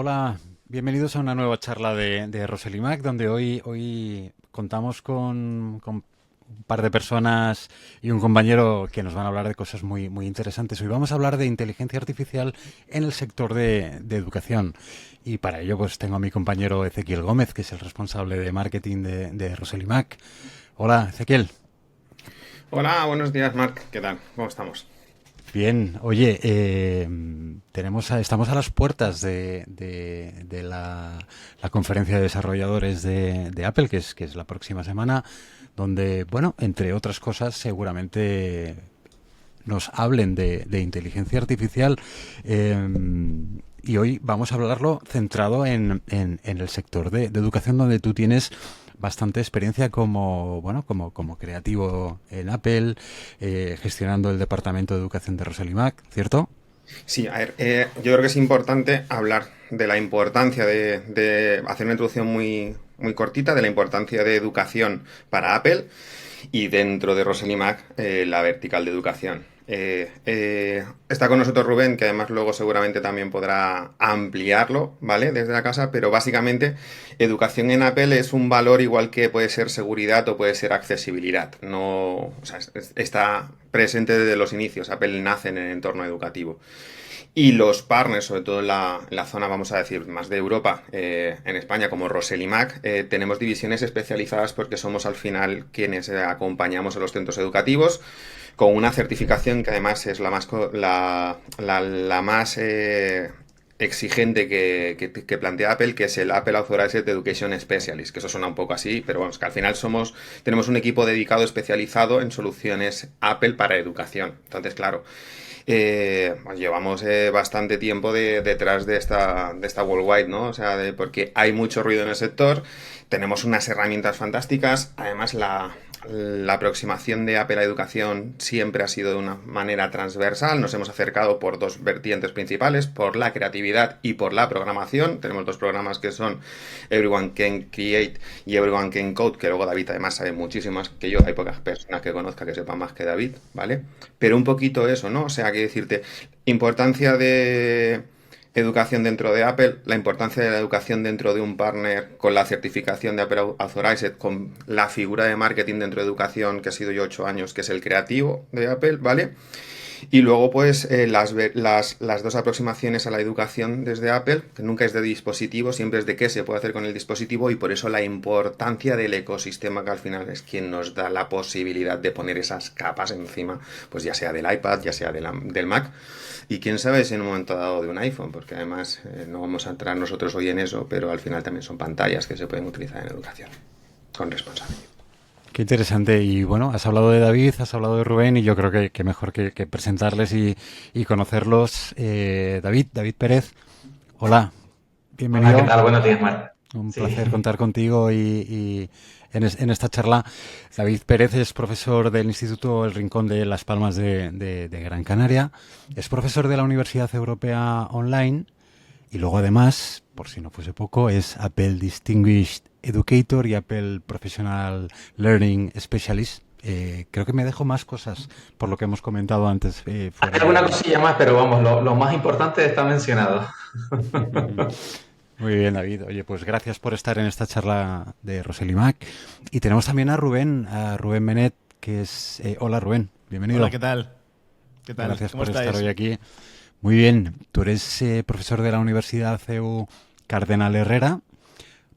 Hola, bienvenidos a una nueva charla de Rosely Mac, donde hoy contamos con un par de personas y un compañero que nos van a hablar de cosas muy interesantes. Hoy vamos a hablar de inteligencia artificial en el sector de educación. Y para ello pues tengo a mi compañero Ezequiel Gómez, que es el responsable de marketing de Rosely Mac. Hola, Ezequiel. Hola, buenos días, Marc. ¿Qué tal? ¿Cómo estamos? Bien, oye, estamos a las puertas de la conferencia de desarrolladores de Apple, que es la próxima semana, donde, bueno, entre otras cosas, seguramente nos hablen de inteligencia artificial. eh, y hoy vamos a hablarlo centrado en el sector de educación, donde tú tienes bastante experiencia como, bueno, como creativo en Apple, gestionando el departamento de educación de Rosely Mac, ¿cierto? Sí, a ver, yo creo que es importante hablar de la importancia de hacer una introducción muy cortita de la importancia de educación para Apple y dentro de Rosely Mac la vertical de educación. Está con nosotros Rubén, que además luego seguramente también podrá ampliarlo, ¿vale? Desde la casa, pero básicamente educación en Apple es un valor igual que puede ser seguridad o puede ser accesibilidad. No, o sea, está presente desde los inicios. Apple nace en el entorno educativo. Y los partners, sobre todo en la zona, vamos a decir, más de Europa, en España, como Rosely Mac, tenemos divisiones especializadas porque somos al final quienes acompañamos a los centros educativos con una certificación que además es la más exigente que plantea Apple, que es el Apple Authorized Education Specialist, que eso suena un poco así, pero bueno, es que al final tenemos un equipo dedicado especializado en soluciones Apple para educación. Entonces, claro, pues llevamos bastante tiempo detrás de esta Worldwide, ¿no? O sea, porque hay mucho ruido en el sector, tenemos unas herramientas fantásticas, además la aproximación de Apple a educación siempre ha sido de una manera transversal, nos hemos acercado por dos vertientes principales, por la creatividad y por la programación, tenemos dos programas que son Everyone Can Create y Everyone Can Code, que luego David además sabe muchísimo más que yo, hay pocas personas que conozca que sepan más que David, ¿vale? Pero un poquito eso, ¿no? O sea, que decirte, importancia de educación dentro de Apple, la importancia de la educación dentro de un partner con la certificación de Apple Authorized, con la figura de marketing dentro de educación que ha sido yo 8 años, que es el creativo de Apple, ¿vale? Y luego, pues, las dos aproximaciones a la educación desde Apple, que nunca es de dispositivo, siempre es de qué se puede hacer con el dispositivo y por eso la importancia del ecosistema que al final es quien nos da la posibilidad de poner esas capas encima, pues ya sea del iPad, ya sea del Mac y quién sabe si en un momento dado de un iPhone, porque además no vamos a entrar nosotros hoy en eso, pero al final también son pantallas que se pueden utilizar en educación con responsabilidad. Qué interesante. Y bueno, has hablado de David, has hablado de Rubén, y yo creo que mejor que presentarles y conocerlos. David Pérez, hola, Hola, ¿qué bienvenido. tal? Buenos días, Marc. Un Sí, placer contar contigo y en esta charla. David Pérez es profesor del Instituto El Rincón de Las Palmas de Gran Canaria. Es profesor de la Universidad Europea Online. Y luego además, por si no fuese poco, es Apple Distinguished Educator y Apple Professional Learning Specialist. Creo que me dejo más cosas por lo que hemos comentado antes hay fuera alguna de... cosilla más, pero vamos, lo más importante está mencionado. Muy bien, David. Oye, pues gracias por estar en esta charla de Rosely Mac. Y tenemos también a Rubén Benet, que es... hola, Rubén. Hola, Bienvenido. ¿qué tal? ¿Qué tal? Gracias ¿Cómo por estar hoy estáis? aquí. Muy bien. Tú eres profesor de la Universidad CEU Cardenal Herrera,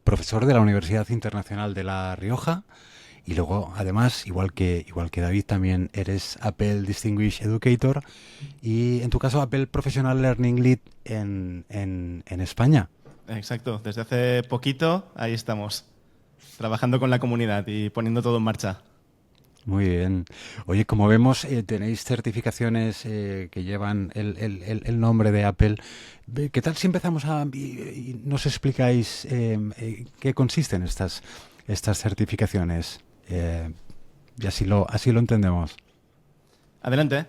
profesor de la Universidad Internacional de La Rioja y luego, además, igual que David, también eres Apple Distinguished Educator y, en tu caso, Apple Professional Learning Lead en España. Exacto, desde hace poquito ahí estamos, trabajando con la comunidad y poniendo todo en marcha. Muy bien. Oye, como vemos, tenéis certificaciones que llevan el nombre de Apple. ¿Qué tal si empezamos y nos explicáis qué consisten estas certificaciones? Y así lo entendemos. Adelante.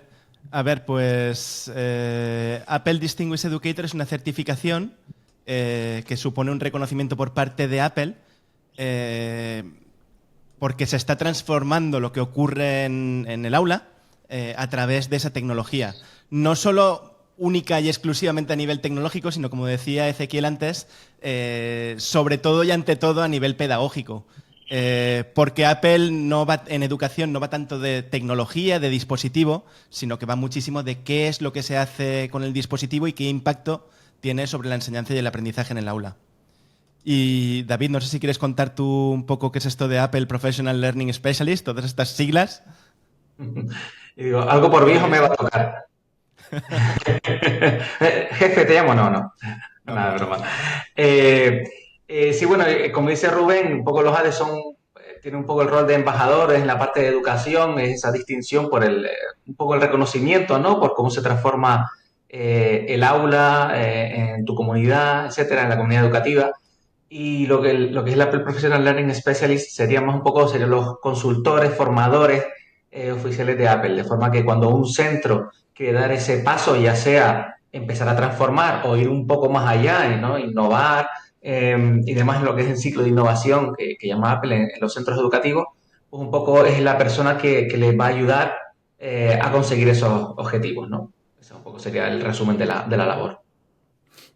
A ver, pues Apple Distinguished Educator es una certificación que supone un reconocimiento por parte de Apple eh, porque se está transformando lo que ocurre en el aula a través de esa tecnología. No solo única y exclusivamente a nivel tecnológico, sino, como decía Ezequiel antes, sobre todo y ante todo a nivel pedagógico. Porque Apple en educación no va tanto de tecnología, de dispositivo, sino que va muchísimo de qué es lo que se hace con el dispositivo y qué impacto tiene sobre la enseñanza y el aprendizaje en el aula. Y David, no sé si quieres contar tú un poco qué es esto de Apple Professional Learning Specialist, todas estas siglas. Y digo, algo por viejo me va a tocar. Jefe, te llamo, no. Nada, broma. Sí, bueno, como dice Rubén, un poco los ADE tienen un poco el rol de embajadores en la parte de educación, es esa distinción por un poco el reconocimiento, ¿no? Por cómo se transforma el aula en tu comunidad, etcétera, en la comunidad educativa. Y lo que es el Apple Professional Learning Specialist serían los consultores, formadores oficiales de Apple, de forma que cuando un centro quiere dar ese paso, ya sea empezar a transformar o ir un poco más allá, ¿no? Innovar y demás en lo que es el ciclo de innovación que llama Apple en los centros educativos, pues un poco es la persona que les va a ayudar a conseguir esos objetivos, ¿no? Ese un poco sería el resumen de la labor.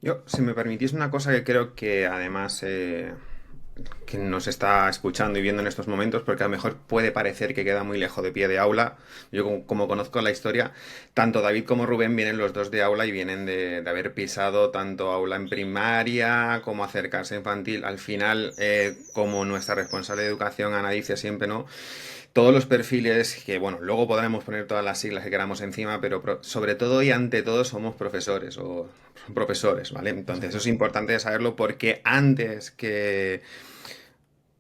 Yo, si me permitís una cosa que creo que además que nos está escuchando y viendo en estos momentos, porque a lo mejor puede parecer que queda muy lejos de pie de aula. Yo como conozco la historia, tanto David como Rubén vienen los dos de aula y vienen de haber pisado tanto aula en primaria como acercarse a infantil. Al final, como nuestra responsable de educación, Ana dice siempre, ¿no? Todos los perfiles que, bueno, luego podremos poner todas las siglas que queramos encima, pero sobre todo y ante todo somos profesores o son profesores, ¿vale? Entonces eso es importante saberlo porque antes que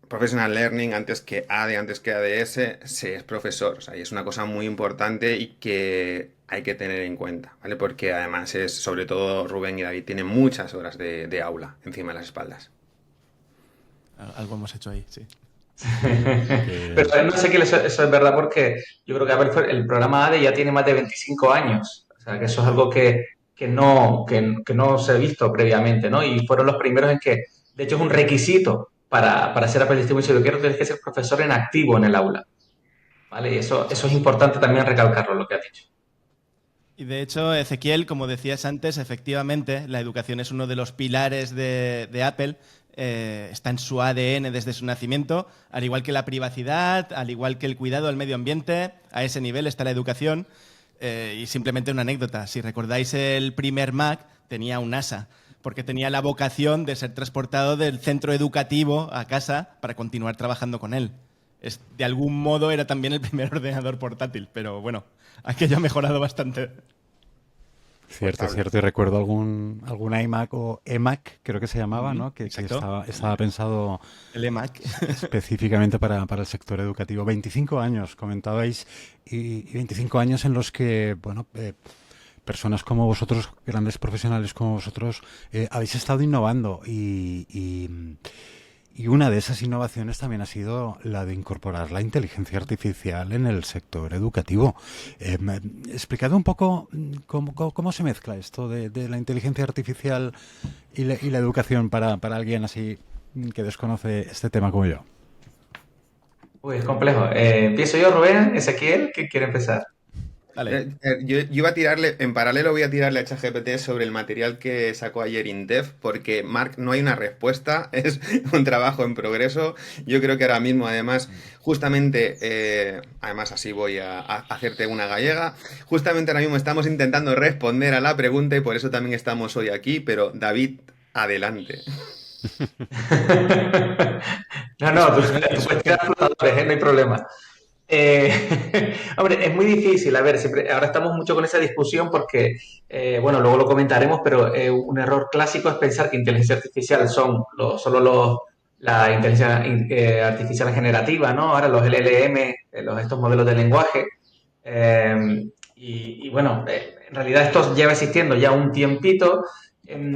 Professional Learning, antes que ADE, antes que ADS, se es profesor. O sea, y es una cosa muy importante y que hay que tener en cuenta, ¿vale? Porque además sobre todo Rubén y David, tienen muchas horas de aula encima de las espaldas. Algo hemos hecho ahí, sí. Pero no sé que eso es verdad porque yo creo que el programa ADE ya tiene más de 25 años. O sea, que eso es algo que no se ha visto previamente, ¿no? Y fueron los primeros en que, de hecho, es un requisito para ser Apple Distribution Educator, tienes que ser profesor en activo en el aula. ¿Vale? Y eso es importante también recalcarlo, lo que has dicho. Y de hecho, Ezequiel, como decías antes, efectivamente, la educación es uno de los pilares de Apple. Está en su ADN desde su nacimiento, al igual que la privacidad, al igual que el cuidado del medio ambiente, a ese nivel está la educación. Y simplemente una anécdota, si recordáis el primer Mac tenía un NASA, porque tenía la vocación de ser transportado del centro educativo a casa para continuar trabajando con él. De algún modo era también el primer ordenador portátil, pero bueno, aquello ha mejorado bastante. Cierto, cierto. Y recuerdo algún iMac o eMac, creo que se llamaba, ¿no? Que estaba pensado el eMac específicamente para el sector educativo. 25 años, comentabais, y 25 años en los que, bueno, personas como vosotros, grandes profesionales como vosotros, habéis estado innovando y una de esas innovaciones también ha sido la de incorporar la inteligencia artificial en el sector educativo. Explicad un poco cómo se mezcla esto de la inteligencia artificial y la educación para alguien así que desconoce este tema como yo. Uy, es complejo. ¿Empiezo yo, Rubén? ¿Ezequiel? ¿Quién quiere empezar? Yo iba a tirarle, en paralelo voy a tirarle a ChatGPT sobre el material que sacó ayer INDEF, porque Marc, no hay una respuesta, es un trabajo en progreso. Yo creo que ahora mismo, además, justamente, además así voy a hacerte una gallega, justamente ahora mismo estamos intentando responder a la pregunta y por eso también estamos hoy aquí, pero David, adelante. No, tú puedes tirar flotadores, no hay problema. Hombre, es muy difícil. A ver, ahora estamos mucho con esa discusión porque, bueno, luego lo comentaremos, pero un error clásico es pensar que inteligencia artificial la inteligencia artificial generativa, ¿no? Ahora los LLM, estos modelos de lenguaje. Bueno, en realidad esto lleva existiendo ya un tiempito.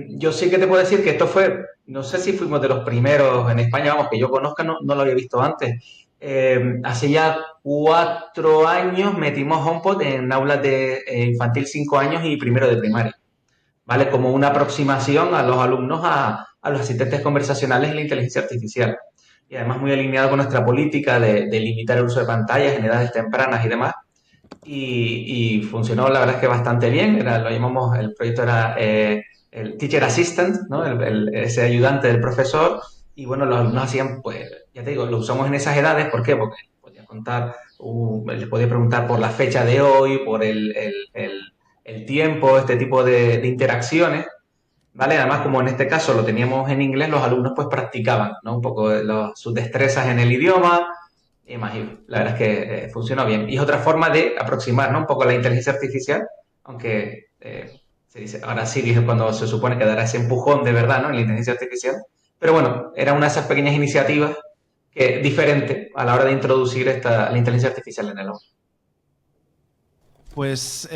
Yo sí que te puedo decir que esto fue, no sé si fuimos de los primeros en España, vamos, que yo conozca, no lo había visto antes. Hace ya 4 años metimos HomePod en aulas de infantil 5 años y primero de primaria, ¿vale? Como una aproximación a los alumnos a los asistentes conversacionales y la inteligencia artificial. Y además muy alineado con nuestra política de limitar el uso de pantallas en edades tempranas y demás. y funcionó la verdad es que bastante bien. Lo llamamos, el proyecto era el Teacher Assistant, ¿no? Ese ayudante del profesor. Y bueno, los alumnos hacían, pues, ya te digo, lo usamos en esas edades. ¿Por qué? Porque podía contar, les podía preguntar por la fecha de hoy, por el tiempo, este tipo de interacciones. ¿Vale? Además, como en este caso lo teníamos en inglés, los alumnos pues practicaban, ¿no? Un poco sus destrezas en el idioma y más. Y la verdad es que funcionó bien. Y es otra forma de aproximar, ¿no? Un poco la inteligencia artificial, aunque se dice, ahora sí dije cuando se supone que dará ese empujón de verdad, ¿no? En la inteligencia artificial. Pero bueno, era una de esas pequeñas iniciativas que diferente a la hora de introducir la inteligencia artificial en el aula. Pues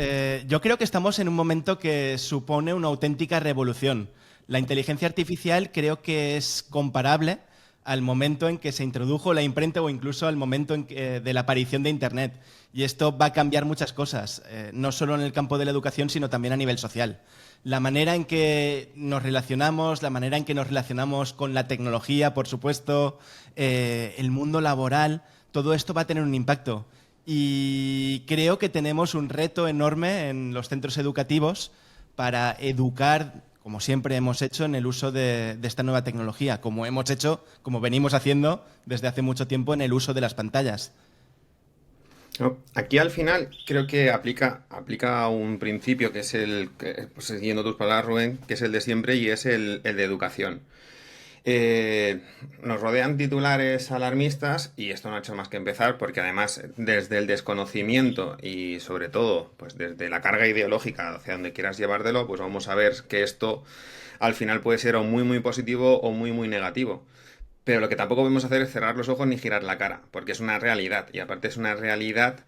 yo creo que estamos en un momento que supone una auténtica revolución. La inteligencia artificial creo que es comparable al momento en que se introdujo la imprenta o incluso al momento de la aparición de Internet. Y esto va a cambiar muchas cosas, no solo en el campo de la educación, sino también a nivel social. La manera en que nos relacionamos, la manera en que nos relacionamos con la tecnología, por supuesto, el mundo laboral, todo esto va a tener un impacto. Y creo que tenemos un reto enorme en los centros educativos para educar, como siempre hemos hecho, en el uso de esta nueva tecnología, como hemos hecho, como venimos haciendo desde hace mucho tiempo en el uso de las pantallas. No, aquí al final creo que aplica un principio que es pues siguiendo tus palabras, Rubén, que es el de siempre y es el de educación. Nos rodean titulares alarmistas y esto no ha hecho más que empezar porque además desde el desconocimiento y sobre todo pues desde la carga ideológica hacia donde quieras llevártelo, pues vamos a ver que esto al final puede ser o muy muy positivo o muy muy negativo. Pero lo que tampoco podemos hacer es cerrar los ojos ni girar la cara, porque es una realidad y aparte es una realidad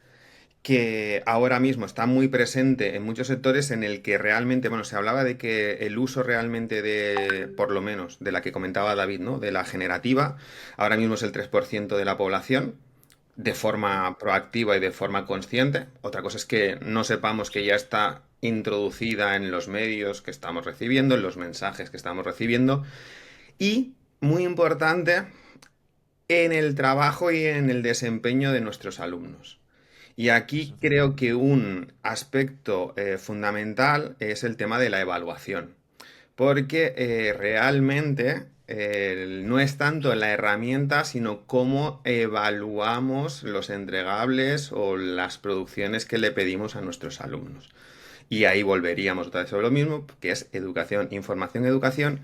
que ahora mismo está muy presente en muchos sectores en el que realmente, bueno, se hablaba de que el uso realmente de, por lo menos, de la que comentaba David, ¿no? De la generativa, ahora mismo es el 3% de la población, de forma proactiva y de forma consciente. Otra cosa es que no sepamos que ya está introducida en los medios que estamos recibiendo, en los mensajes que estamos recibiendo y, muy importante, en el trabajo y en el desempeño de nuestros alumnos. Y aquí creo que un aspecto fundamental es el tema de la evaluación, porque realmente no es tanto la herramienta, sino cómo evaluamos los entregables o las producciones que le pedimos a nuestros alumnos. Y ahí volveríamos otra vez sobre lo mismo, que es educación, información, educación,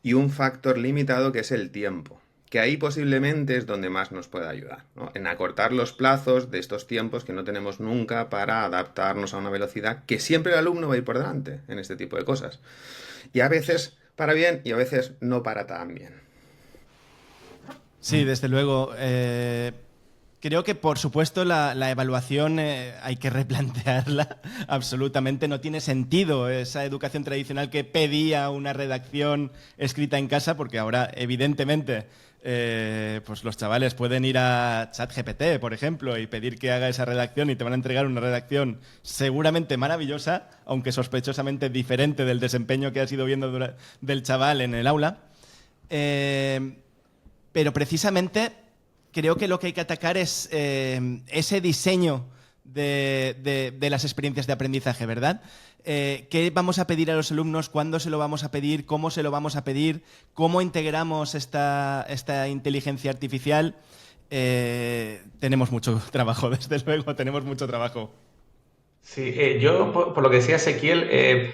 y un factor limitado que es el tiempo, que ahí posiblemente es donde más nos puede ayudar, ¿no? En acortar los plazos de estos tiempos que no tenemos nunca para adaptarnos a una velocidad que siempre el alumno va a ir por delante en este tipo de cosas. Y a veces para bien y a veces no para tan bien. Sí, desde luego. Creo que, por supuesto, la evaluación hay que replantearla absolutamente. No tiene sentido esa educación tradicional que pedía una redacción escrita en casa, porque ahora, evidentemente, pues los chavales pueden ir a ChatGPT, por ejemplo, y pedir que haga esa redacción y te van a entregar una redacción seguramente maravillosa, aunque sospechosamente diferente del desempeño que has ido viendo del chaval en el aula. Pero precisamente creo que lo que hay que atacar es ese diseño de las experiencias de aprendizaje, ¿verdad? ¿Qué vamos a pedir a los alumnos? ¿Cuándo se lo vamos a pedir? ¿Cómo se lo vamos a pedir? ¿Cómo integramos esta inteligencia artificial? Tenemos mucho trabajo, desde luego, tenemos mucho trabajo. Sí, yo, por lo que decía Ezequiel,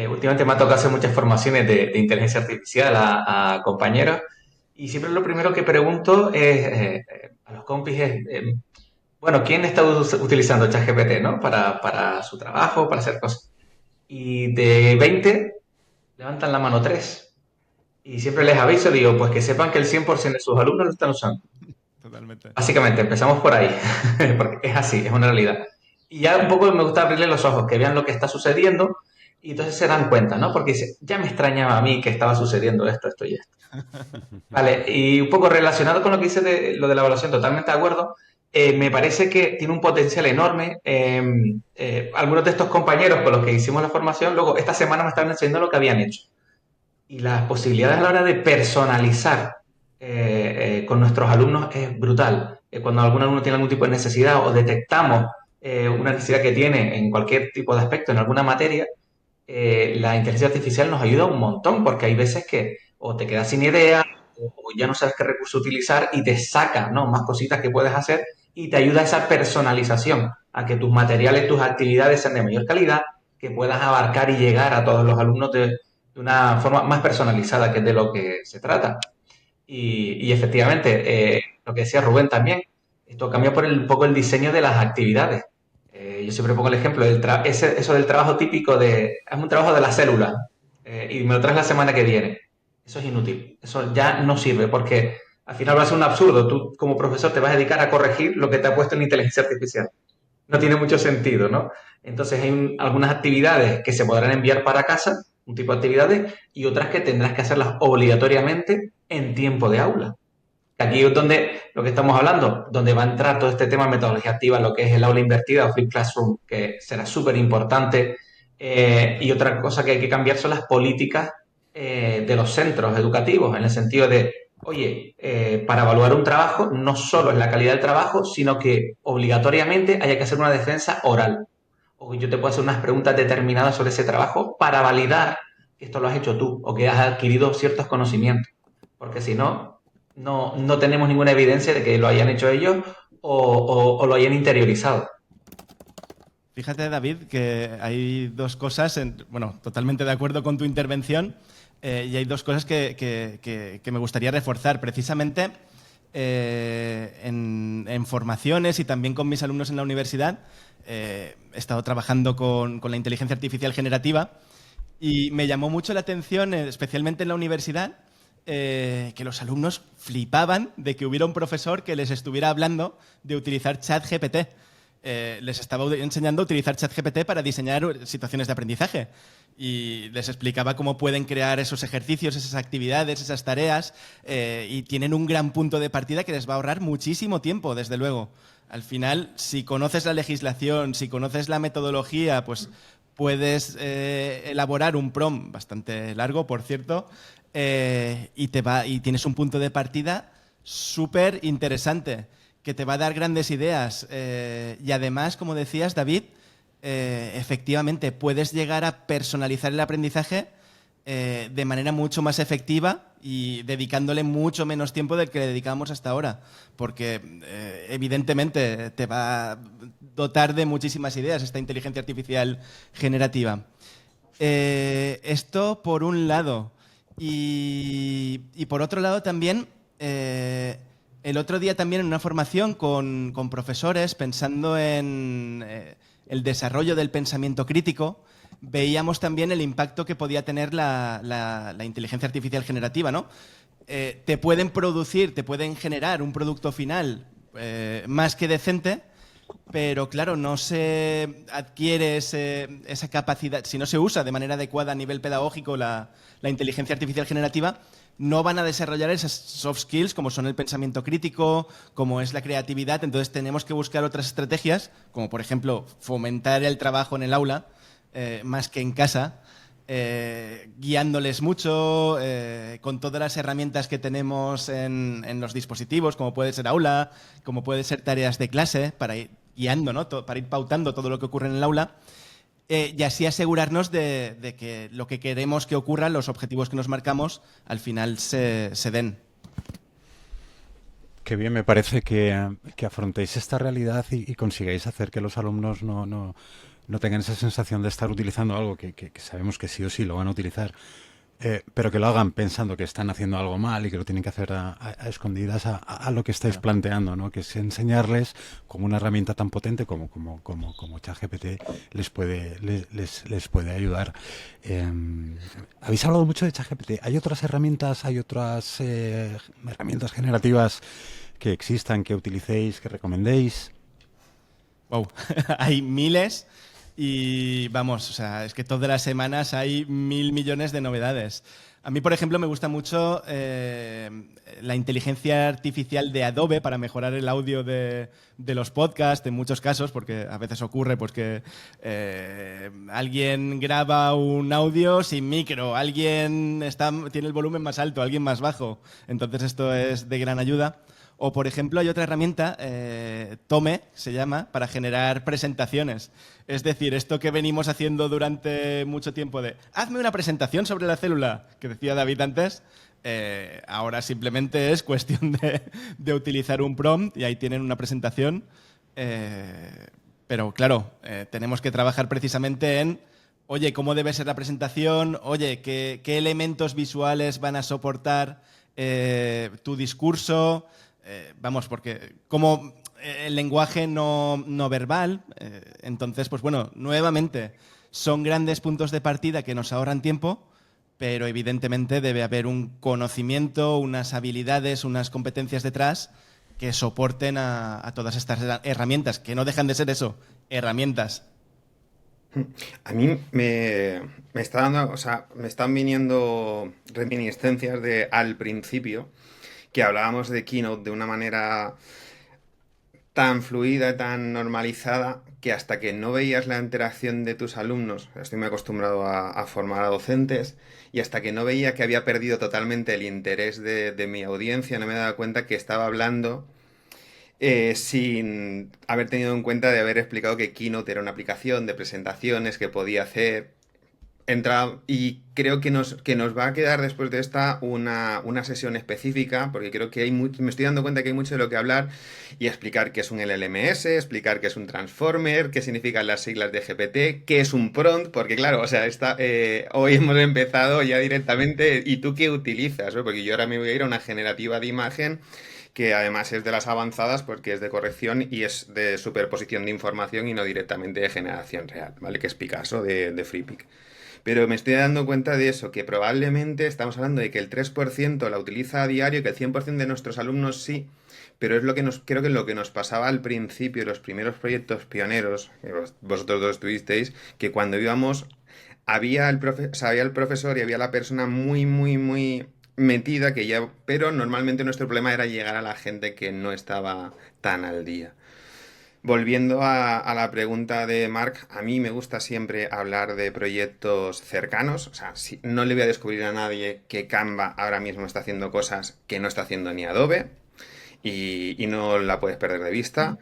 últimamente me ha tocado hacer muchas formaciones de inteligencia artificial a compañeros y siempre lo primero que pregunto es, a los compis es, bueno, ¿quién está utilizando ChatGPT, ¿no? Para su trabajo, para hacer cosas. Y de 20 levantan la mano 3. Y siempre les aviso, digo, pues que sepan que el 100% de sus alumnos lo están usando. Totalmente. Básicamente, empezamos por ahí, porque es así, es una realidad. Y ya un poco me gusta abrirle los ojos, que vean lo que está sucediendo y entonces se dan cuenta, ¿no? Porque dice, ya me extrañaba a mí que estaba sucediendo esto, esto y esto. Vale, y un poco relacionado con lo que dice de lo de la evaluación, totalmente de acuerdo. Me parece que tiene un potencial enorme. Algunos de estos compañeros con los que hicimos la formación, luego esta semana me estaban enseñando lo que habían hecho. Y las posibilidades a la hora de personalizar con nuestros alumnos es brutal. Cuando algún alumno tiene algún tipo de necesidad o detectamos una necesidad que tiene en cualquier tipo de aspecto, en alguna materia, la inteligencia artificial nos ayuda un montón, porque hay veces que o te quedas sin idea o ya no sabes qué recurso utilizar y te saca, ¿no?, más cositas que puedes hacer y te ayuda a esa personalización, a que tus materiales, tus actividades sean de mayor calidad, que puedas abarcar y llegar a todos los alumnos de una forma más personalizada, que es de lo que se trata. Y efectivamente, lo que decía Rubén también, esto cambia por un poco el diseño de las actividades. Yo siempre pongo el ejemplo, eso del trabajo típico de, es un trabajo de la célula y me lo traes la semana que viene. Eso es inútil, eso ya no sirve porque al final va a ser un absurdo. Tú como profesor te vas a dedicar a corregir lo que te ha puesto en la inteligencia artificial. No tiene mucho sentido, ¿no? Entonces hay algunas actividades que se podrán enviar para casa, un tipo de actividades, y otras que tendrás que hacerlas obligatoriamente en tiempo de aula. Aquí es donde lo que estamos hablando, donde va a entrar todo este tema de metodología activa, lo que es el aula invertida o flip classroom, que será súper importante. Y otra cosa que hay que cambiar son las políticas de los centros educativos, en el sentido de, oye, para evaluar un trabajo no solo es la calidad del trabajo, sino que obligatoriamente haya que hacer una defensa oral. O yo te puedo hacer unas preguntas determinadas sobre ese trabajo para validar que esto lo has hecho tú o que has adquirido ciertos conocimientos. Porque si no, no tenemos ninguna evidencia de que lo hayan hecho ellos o lo hayan interiorizado. Fíjate, David, que hay dos cosas, bueno, totalmente de acuerdo con tu intervención, y hay dos cosas que me gustaría reforzar. Precisamente en formaciones y también con mis alumnos en la universidad, he estado trabajando con la inteligencia artificial generativa y me llamó mucho la atención, especialmente en la universidad, que los alumnos flipaban de que hubiera un profesor que les estuviera hablando de utilizar ChatGPT. Les estaba enseñando a utilizar ChatGPT para diseñar situaciones de aprendizaje y les explicaba cómo pueden crear esos ejercicios, esas actividades, esas tareas, y tienen un gran punto de partida que les va a ahorrar muchísimo tiempo, desde luego. Al final, si conoces la legislación, si conoces la metodología, pues puedes elaborar un prompt bastante largo, por cierto, y tienes un punto de partida súper interesante que te va a dar grandes ideas. Y además, como decías, David, efectivamente puedes llegar a personalizar el aprendizaje de manera mucho más efectiva y dedicándole mucho menos tiempo del que le dedicamos hasta ahora, porque evidentemente te va a dotar de muchísimas ideas esta inteligencia artificial generativa. Esto por un lado. Y por otro lado también, el otro día también en una formación con profesores, pensando en el desarrollo del pensamiento crítico, veíamos también el impacto que podía tener la inteligencia artificial generativa, ¿no? Te pueden generar un producto final más que decente, pero claro, no se adquiere esa capacidad, si no se usa de manera adecuada a nivel pedagógico la inteligencia artificial generativa, no van a desarrollar esas soft skills como son el pensamiento crítico, como es la creatividad. Entonces tenemos que buscar otras estrategias, como por ejemplo fomentar el trabajo en el aula más que en casa, guiándoles mucho con todas las herramientas que tenemos en los dispositivos, como puede ser aula, como puede ser tareas de clase, para ir guiando, ¿no? Para ir pautando todo lo que ocurre en el aula. Y así asegurarnos de que lo que queremos que ocurra, los objetivos que nos marcamos, al final se den. Qué bien, me parece que afrontéis esta realidad y consigáis hacer que los alumnos no tengan esa sensación de estar utilizando algo que sabemos que sí o sí lo van a utilizar, pero que lo hagan pensando que están haciendo algo mal y que lo tienen que hacer a escondidas a lo que estáis planteando, ¿no? Que es enseñarles como una herramienta tan potente como ChatGPT les puede ayudar. Habéis hablado mucho de ChatGPT. ¿Hay otras herramientas, herramientas generativas que existan, que utilicéis, que recomendéis? Wow, hay miles. Y vamos, o sea, es que todas las semanas hay 1.000 millones de novedades. A mí, por ejemplo, me gusta mucho la inteligencia artificial de Adobe para mejorar el audio de los podcasts, en muchos casos, porque a veces ocurre pues, que alguien graba un audio sin micro, alguien tiene el volumen más alto, alguien más bajo. Entonces esto es de gran ayuda. O, por ejemplo, hay otra herramienta, Tome, se llama, para generar presentaciones. Es decir, esto que venimos haciendo durante mucho tiempo de hazme una presentación sobre la célula, que decía David antes, ahora simplemente es cuestión de utilizar un prompt y ahí tienen una presentación. Pero claro, tenemos que trabajar precisamente en, oye, ¿cómo debe ser la presentación? Oye, ¿qué elementos visuales van a soportar tu discurso? Vamos, porque como el lenguaje no verbal, entonces, pues bueno, nuevamente, son grandes puntos de partida que nos ahorran tiempo, pero evidentemente debe haber un conocimiento, unas habilidades, unas competencias detrás que soporten a todas estas herramientas, que no dejan de ser eso, herramientas. A mí me está dando, o sea, me están viniendo reminiscencias de al principio, que hablábamos de Keynote de una manera tan fluida, tan normalizada, que hasta que no veías la interacción de tus alumnos, estoy muy acostumbrado a formar a docentes, y hasta que no veía que había perdido totalmente el interés de mi audiencia, no me daba cuenta que estaba hablando sin haber tenido en cuenta de haber explicado que Keynote era una aplicación de presentaciones que podía hacer. Y creo que nos va a quedar después de esta una sesión específica, porque creo que me estoy dando cuenta que hay mucho de lo que hablar y explicar qué es un LLMS, explicar qué es un transformer, qué significan las siglas de GPT, qué es un prompt, porque claro, o sea, hoy hemos empezado ya directamente, ¿y tú qué utilizas? ¿No? Porque yo ahora me voy a ir a una generativa de imagen que además es de las avanzadas porque es de corrección y es de superposición de información y no directamente de generación real, ¿vale? Que es Picasso de FreePic. Pero me estoy dando cuenta de eso, que probablemente estamos hablando de que el 3% la utiliza a diario, que el 100% de nuestros alumnos sí, pero es lo que creo que lo que nos pasaba al principio, los primeros proyectos pioneros, que vosotros dos tuvisteis, que cuando íbamos o sea, había el profesor y había la persona muy, muy, muy metida, pero normalmente nuestro problema era llegar a la gente que no estaba tan al día. Volviendo a la pregunta de Mark, a mí me gusta siempre hablar de proyectos cercanos. O sea, no le voy a descubrir a nadie que Canva ahora mismo está haciendo cosas que no está haciendo ni Adobe y no la puedes perder de vista.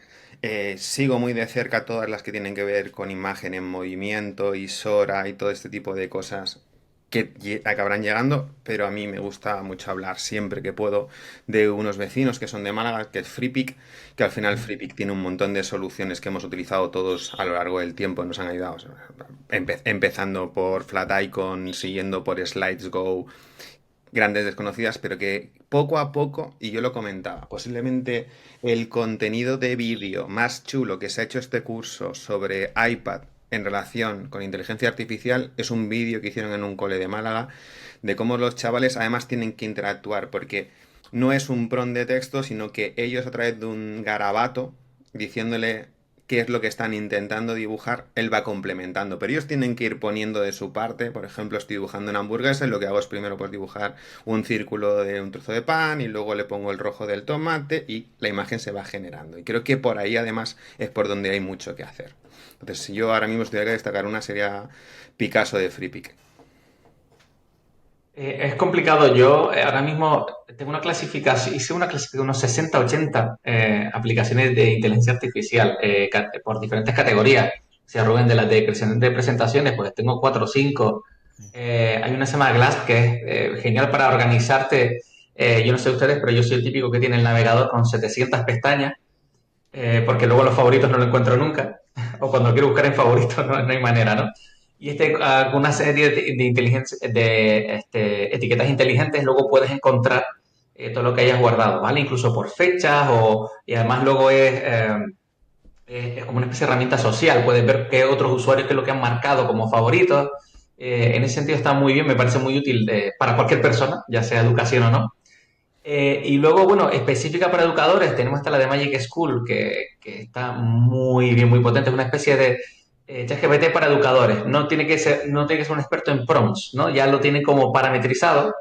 Sigo muy de cerca todas las que tienen que ver con imagen en movimiento y Sora y todo este tipo de cosas que acabarán llegando, pero a mí me gusta mucho hablar siempre que puedo de unos vecinos que son de Málaga, que es FreePic, que al final FreePic tiene un montón de soluciones que hemos utilizado todos a lo largo del tiempo, nos han ayudado, o sea, empezando por FlatIcon, siguiendo por SlidesGo, grandes desconocidas, pero que poco a poco, y yo lo comentaba, posiblemente el contenido de vídeo más chulo que se ha hecho este curso sobre iPad en relación con inteligencia artificial es un vídeo que hicieron en un cole de Málaga de cómo los chavales además tienen que interactuar, porque no es un prompt de texto, sino que ellos a través de un garabato, diciéndole qué es lo que están intentando dibujar, él va complementando. Pero ellos tienen que ir poniendo de su parte. Por ejemplo, estoy dibujando una hamburguesa y lo que hago es primero pues dibujar un círculo de un trozo de pan y luego le pongo el rojo del tomate y la imagen se va generando. Y creo que por ahí además es por donde hay mucho que hacer. Entonces yo ahora mismo estoy que destacar una sería Picasso de FreePic. Es complicado. Yo ahora mismo tengo una clasificación, hice una clasificación, unos 60, 80 aplicaciones de inteligencia artificial por diferentes categorías. Si Rubén, de las de creación de presentaciones, pues tengo 4 o 5. Hay una que se llama Glass que es genial para organizarte. Yo no sé ustedes, pero yo soy el típico que tiene el navegador con 700 pestañas, porque luego los favoritos no lo encuentro nunca. O cuando quiero buscar en favoritos no hay manera, ¿no? Y con una serie de inteligencia, etiquetas inteligentes, luego puedes encontrar todo lo que hayas guardado, ¿vale? Incluso por fechas y además luego es como una especie de herramienta social. Puedes ver qué otros usuarios qué es lo que han marcado como favoritos. En ese sentido está muy bien, me parece muy útil para cualquier persona, ya sea educación o no. Y luego, bueno, específica para educadores, tenemos hasta la de Magic School, que está muy bien, muy potente. Es una especie de ChatGPT para educadores. No tiene que ser un experto en prompts, ¿no? Ya lo tienen como parametrizado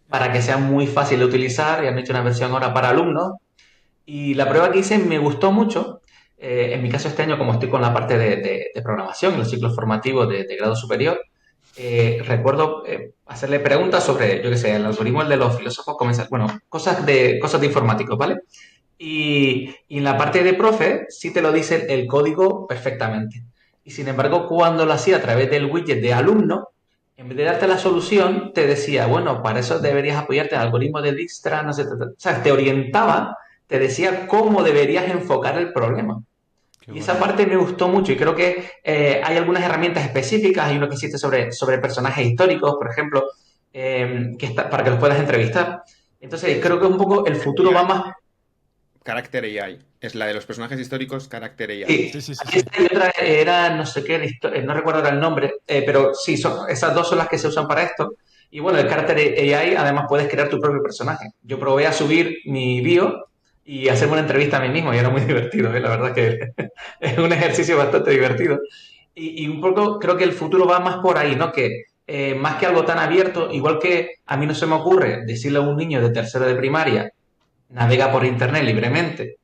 para que sea muy fácil de utilizar. Y han hecho una versión ahora para alumnos. Y la prueba que hice me gustó mucho. En mi caso, este año, como estoy con la parte de programación en los ciclos formativos de grado superior, recuerdo hacerle preguntas sobre, yo qué sé, el algoritmo de los filósofos comenzar, bueno, cosas de informáticos, ¿vale? Y en la parte de profe sí te lo dice el código perfectamente. Y sin embargo, cuando lo hacía a través del widget de alumno, en vez de darte la solución, te decía, bueno, para eso deberías apoyarte en algoritmos de Dijkstra, no sé, o sea, te orientaba, te decía cómo deberías enfocar el problema. Qué Y esa bueno. parte me gustó mucho y creo que hay algunas herramientas específicas, hay uno que existe sobre personajes históricos, por ejemplo, para que los puedas entrevistar. Entonces, creo que un poco el futuro va AI. más. Character AI. Es la de los personajes históricos Character AI. Sí, Sí, sí, sí, aquí sí. está y otra era no sé qué, no recuerdo ahora el nombre, pero sí, esas dos son las que se usan para esto. Y bueno, el Character AI, además puedes crear tu propio personaje. Yo probé a subir mi bio y hacerme una entrevista a mí mismo y era muy divertido, ¿eh? La verdad que es un ejercicio bastante divertido. Y un poco creo que el futuro va más por ahí, ¿no? Que más que algo tan abierto, igual que a mí no se me ocurre decirle a un niño de tercero de primaria, navega por internet libremente,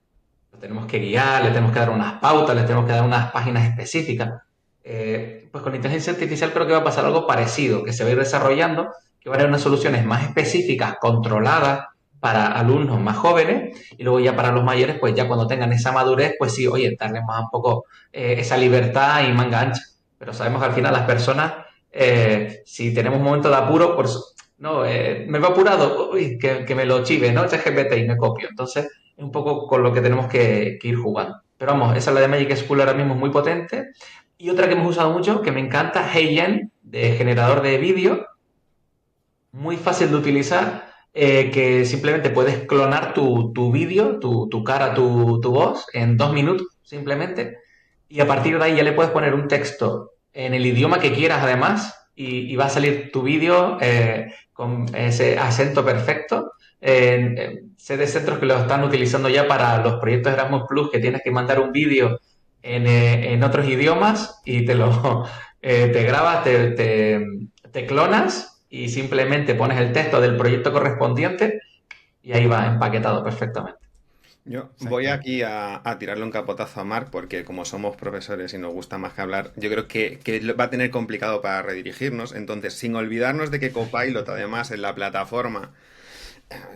lo tenemos que guiar, le tenemos que dar unas pautas, le tenemos que dar unas páginas específicas. Pues con la inteligencia artificial creo que va a pasar algo parecido, que se va a ir desarrollando, que van a haber unas soluciones más específicas, controladas para alumnos más jóvenes, y luego ya para los mayores, pues ya cuando tengan esa madurez, pues sí, oye, darles más un poco esa libertad y manga ancha. Pero sabemos que al final las personas, si tenemos un momento de apuro, no, me veo apurado, uy, que me lo chive, ¿no? ChatGPT y me copio. Entonces, es un poco con lo que tenemos que ir jugando. Pero vamos, esa es la de Magic School ahora mismo es muy potente. Y otra que hemos usado mucho, que me encanta, HeyGen, de generador de vídeo, muy fácil de utilizar, que simplemente puedes clonar tu vídeo, tu cara, tu voz, en 2 minutos, simplemente. Y a partir de ahí ya le puedes poner un texto en el idioma que quieras, además, y va a salir tu vídeo con ese acento perfecto. Sé de centros que lo están utilizando ya para los proyectos Erasmus Plus, que tienes que mandar un vídeo en otros idiomas y te grabas, te clonas y simplemente pones el texto del proyecto correspondiente y ahí va empaquetado perfectamente. Yo voy Exacto. aquí a tirarle un capotazo a Marc porque como somos profesores y nos gusta más que hablar, yo creo que va a tener complicado para redirigirnos. Entonces, sin olvidarnos de que Copilot, además, en la plataforma,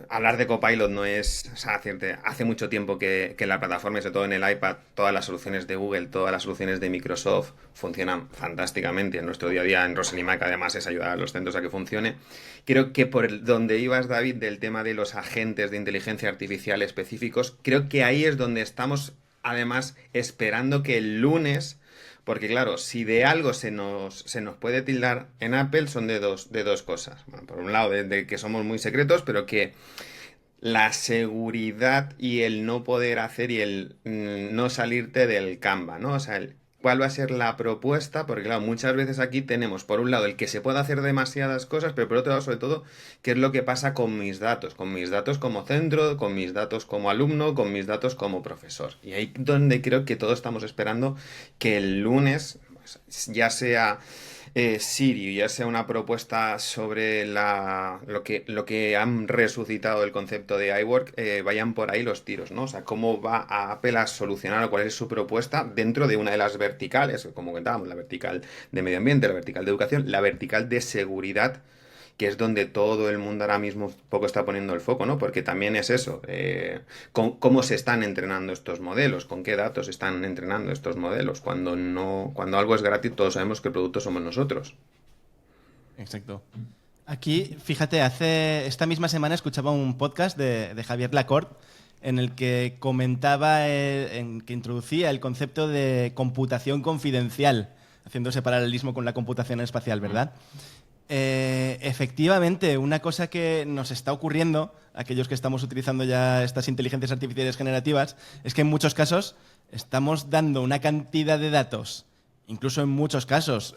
hablar de Copilot no es, o sea, hace mucho tiempo que la plataforma, y sobre todo en el iPad, todas las soluciones de Google, todas las soluciones de Microsoft funcionan fantásticamente en nuestro día a día. En Rosely Mac, además, es ayudar a los centros a que funcione. Creo que donde ibas, David, del tema de los agentes de inteligencia artificial específicos, creo que ahí es donde estamos, además, esperando que el lunes. Porque claro, si de algo se nos puede tildar en Apple son de dos cosas. Bueno, por un lado, de que somos muy secretos, pero que la seguridad y el no poder hacer y el no salirte del Canva, ¿no? O sea, cuál va a ser la propuesta, porque claro, muchas veces aquí tenemos, por un lado, el que se puede hacer demasiadas cosas, pero por otro lado, sobre todo, qué es lo que pasa con mis datos como centro, con mis datos como alumno, con mis datos como profesor. Y ahí donde creo que todos estamos esperando que el lunes, pues, ya sea Siri, ya sea una propuesta sobre lo que han resucitado el concepto de iWork, vayan por ahí los tiros, ¿no? O sea, cómo va a Apple a solucionar o cuál es su propuesta dentro de una de las verticales, como comentábamos, la vertical de medio ambiente, la vertical de educación, la vertical de seguridad, que es donde todo el mundo ahora mismo un poco está poniendo el foco, ¿no? Porque también es eso, cómo se están entrenando estos modelos, con qué datos están entrenando estos modelos. Cuando no, cuando algo es gratis, todos sabemos que el producto somos nosotros. Exacto. Aquí, fíjate, esta misma semana escuchaba un podcast de Javier Lacorte en el que comentaba, en que introducía el concepto de computación confidencial, haciéndose paralelismo con la computación espacial, ¿verdad? Efectivamente, una cosa que nos está ocurriendo, aquellos que estamos utilizando ya estas inteligencias artificiales generativas, es que en muchos casos estamos dando una cantidad de datos, incluso en muchos casos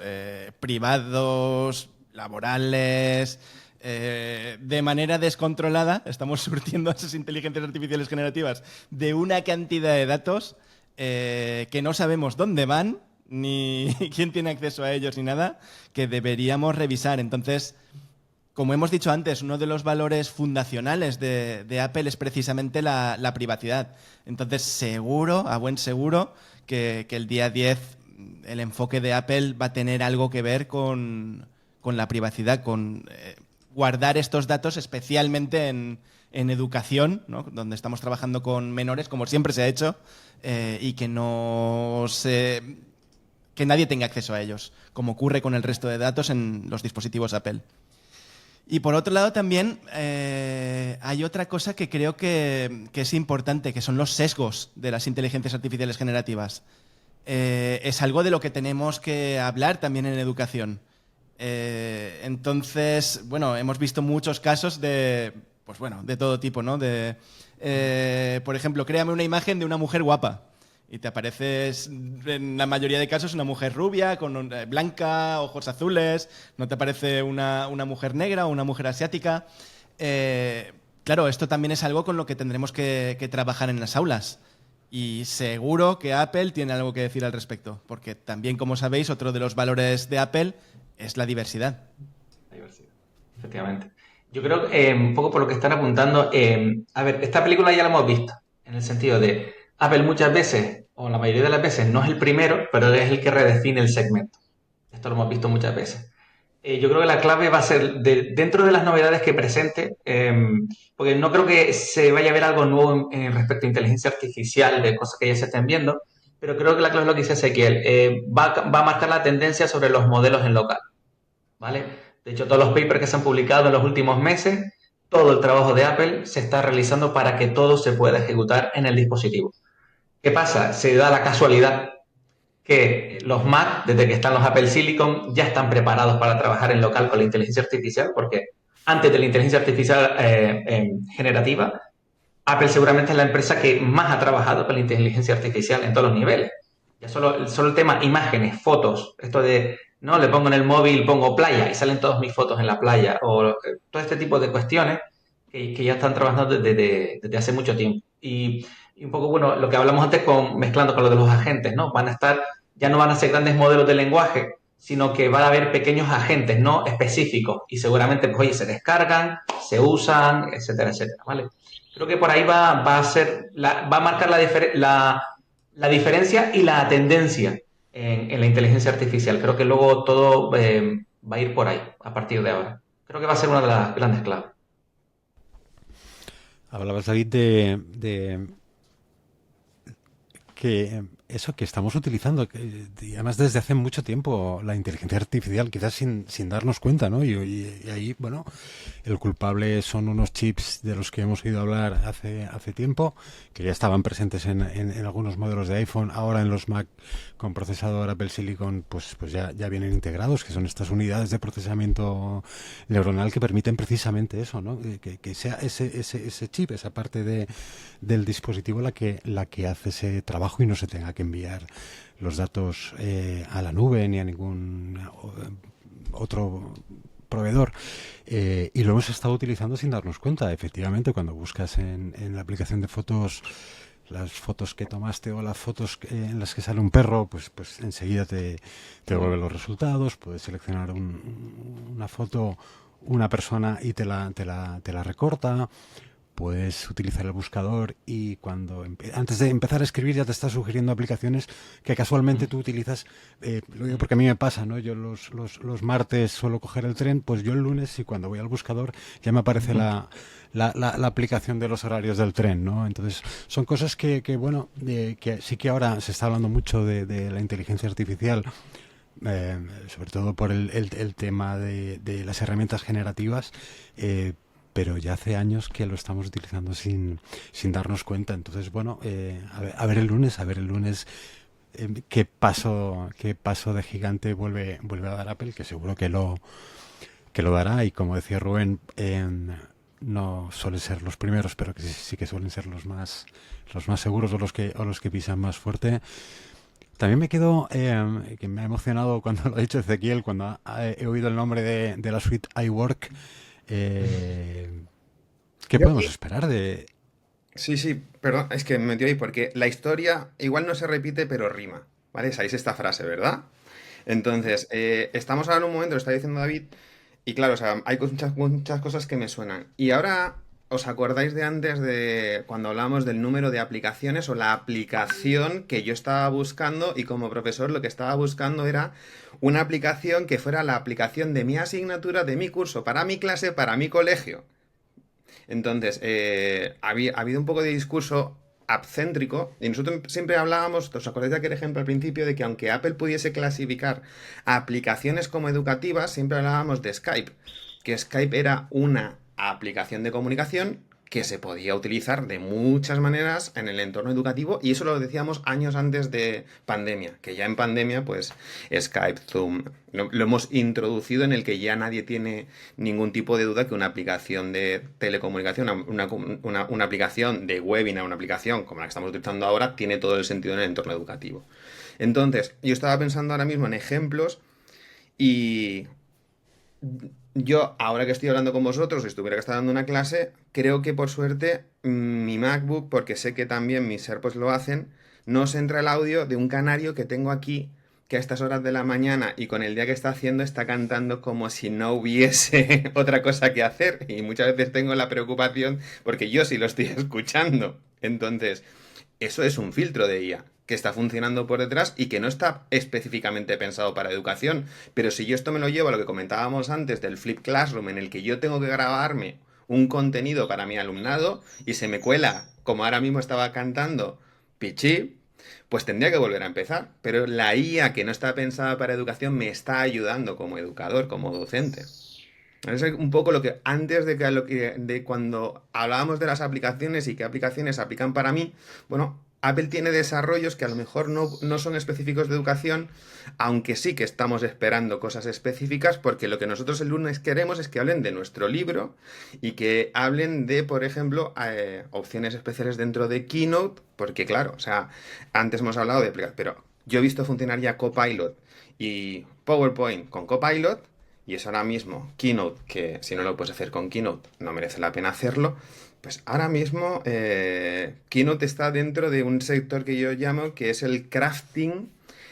privados, laborales, de manera descontrolada, estamos surtiendo a esas inteligencias artificiales generativas de una cantidad de datos que no sabemos dónde van, ni quién tiene acceso a ellos, ni nada, que deberíamos revisar. Entonces, como hemos dicho antes, uno de los valores fundacionales de Apple es precisamente la privacidad. Entonces, seguro, a buen seguro, que el día 10 el enfoque de Apple va a tener algo que ver con la privacidad, con guardar estos datos especialmente en en educación, ¿no? Donde estamos trabajando con menores, como siempre se ha hecho, y que que nadie tenga acceso a ellos, como ocurre con el resto de datos en los dispositivos Apple. Y por otro lado también hay otra cosa que creo que es importante, que son los sesgos de las inteligencias artificiales generativas. Es algo de lo que tenemos que hablar también en educación. Entonces, bueno, hemos visto muchos casos de todo tipo, ¿no? Por ejemplo, créame una imagen de una mujer guapa. Y te apareces, en la mayoría de casos, una mujer rubia, blanca, ojos azules. No te aparece una mujer negra o una mujer asiática. Claro, esto también es algo con lo que tendremos que trabajar en las aulas. Y seguro que Apple tiene algo que decir al respecto. Porque también, como sabéis, otro de los valores de Apple es la diversidad. La diversidad, efectivamente. Yo creo que un poco por lo que están apuntando, a ver, esta película ya la hemos visto, en el sentido de Apple muchas veces, o la mayoría de las veces, no es el primero, pero es el que redefine el segmento. Esto lo hemos visto muchas veces. Yo creo que la clave va a ser dentro de las novedades que presente, porque no creo que se vaya a ver algo nuevo respecto a inteligencia artificial, de cosas que ya se estén viendo, pero creo que la clave es lo que dice Ezequiel, va a marcar la tendencia sobre los modelos en local, ¿vale? De hecho, todos los papers que se han publicado en los últimos meses, todo el trabajo de Apple se está realizando para que todo se pueda ejecutar en el dispositivo. ¿Qué pasa? Se da la casualidad que los Mac, desde que están los Apple Silicon, ya están preparados para trabajar en local con la inteligencia artificial, porque antes de la inteligencia artificial generativa, Apple seguramente es la empresa que más ha trabajado con la inteligencia artificial en todos los niveles. Ya solo el tema imágenes, fotos, esto de, no, le pongo en el móvil, pongo playa y salen todas mis fotos en la playa, o todo este tipo de cuestiones que ya están trabajando desde hace mucho tiempo. Y un poco, bueno, lo que hablamos antes mezclando con lo de los agentes, ¿no? Ya no van a ser grandes modelos de lenguaje, sino que van a haber pequeños agentes, ¿no? Específicos. Y seguramente, pues, oye, se descargan, se usan, etcétera, etcétera, ¿vale? Creo que por ahí va a marcar la diferencia y la tendencia en la inteligencia artificial. Creo que luego todo va a ir por ahí a partir de ahora. Creo que va a ser una de las grandes claves. Hablabas, David, de que eso que estamos utilizando, y además desde hace mucho tiempo, la inteligencia artificial, quizás sin darnos cuenta, ¿no? Y ahí, bueno, el culpable son unos chips de los que hemos oído hablar hace tiempo, que ya estaban presentes en algunos modelos de iPhone, ahora en los Mac con procesador Apple Silicon, pues ya vienen integrados, que son estas unidades de procesamiento neuronal que permiten precisamente eso, ¿no? Que sea ese chip, esa parte del dispositivo la que hace ese trabajo y no se tenga que enviar los datos a la nube ni a ningún otro proveedor. Y lo hemos estado utilizando sin darnos cuenta. Efectivamente, cuando buscas en la aplicación de fotos las fotos que tomaste o las fotos en las que sale un perro, pues enseguida te devuelve los resultados. Puedes seleccionar una foto, una persona y te la recorta. Puedes utilizar el buscador y antes de empezar a escribir ya te está sugiriendo aplicaciones que casualmente tú utilizas. Lo digo porque a mí me pasa, ¿no? Yo los martes suelo coger el tren, pues yo el lunes, y cuando voy al buscador ya me aparece la aplicación de los horarios del tren, ¿no? Entonces son cosas que sí que ahora se está hablando mucho de la inteligencia artificial, sobre todo por el tema de las herramientas generativas, pero ya hace años que lo estamos utilizando sin darnos cuenta. Entonces, bueno, a ver el lunes qué paso de gigante vuelve a dar Apple, que seguro que lo dará. Y como decía Rubén, no suelen ser los primeros, pero que sí que suelen ser los más seguros o los que pisan más fuerte. También me quedo, que me ha emocionado cuando lo ha dicho Ezequiel, cuando he oído el nombre de la suite iWork. ¿Qué podemos esperar de...? Sí, perdón, es que me metió ahí porque la historia igual no se repite, pero rima, ¿vale? Sabéis esta frase, ¿verdad? Entonces, estamos ahora en un momento, lo está diciendo David, y claro, o sea, hay muchas cosas que me suenan. Y ahora, ¿os acordáis de antes de cuando hablábamos del número de aplicaciones o la aplicación que yo estaba buscando? Y como profesor lo que estaba buscando era una aplicación que fuera la aplicación de mi asignatura, de mi curso, para mi clase, para mi colegio. Entonces, ha habido un poco de discurso appcéntrico y nosotros siempre hablábamos, ¿os acordáis de aquel ejemplo al principio de que aunque Apple pudiese clasificar aplicaciones como educativas, siempre hablábamos de Skype, que Skype era una aplicación de comunicación que se podía utilizar de muchas maneras en el entorno educativo y eso lo decíamos años antes de pandemia, que ya en pandemia pues Skype, Zoom, lo hemos introducido en el que ya nadie tiene ningún tipo de duda que una aplicación de telecomunicación, una aplicación de webinar, una aplicación como la que estamos utilizando ahora, tiene todo el sentido en el entorno educativo. Entonces, yo estaba pensando ahora mismo en ejemplos y yo, ahora que estoy hablando con vosotros, si estuviera que estar dando una clase, creo que por suerte mi MacBook, porque sé que también mis AirPods lo hacen, no os entra el audio de un canario que tengo aquí, que a estas horas de la mañana y con el día que está haciendo está cantando como si no hubiese otra cosa que hacer. Y muchas veces tengo la preocupación porque yo sí lo estoy escuchando. Entonces, eso es un filtro de IA que está funcionando por detrás y que no está específicamente pensado para educación. Pero si yo esto me lo llevo a lo que comentábamos antes del Flip Classroom, en el que yo tengo que grabarme un contenido para mi alumnado y se me cuela, como ahora mismo estaba cantando, Pichi, pues tendría que volver a empezar. Pero la IA que no está pensada para educación me está ayudando como educador, como docente. Es un poco lo que antes de de cuando hablábamos de las aplicaciones y qué aplicaciones aplican para mí, bueno, Apple tiene desarrollos que a lo mejor no son específicos de educación, aunque sí que estamos esperando cosas específicas, porque lo que nosotros el lunes queremos es que hablen de nuestro libro y que hablen de, por ejemplo, opciones especiales dentro de Keynote, porque claro, o sea, antes hemos hablado de aplicaciones, pero yo he visto funcionar ya Copilot y PowerPoint con Copilot. Y es ahora mismo Keynote, que si no lo puedes hacer con Keynote, no merece la pena hacerlo. Pues ahora mismo Keynote está dentro de un sector que yo llamo que es el crafting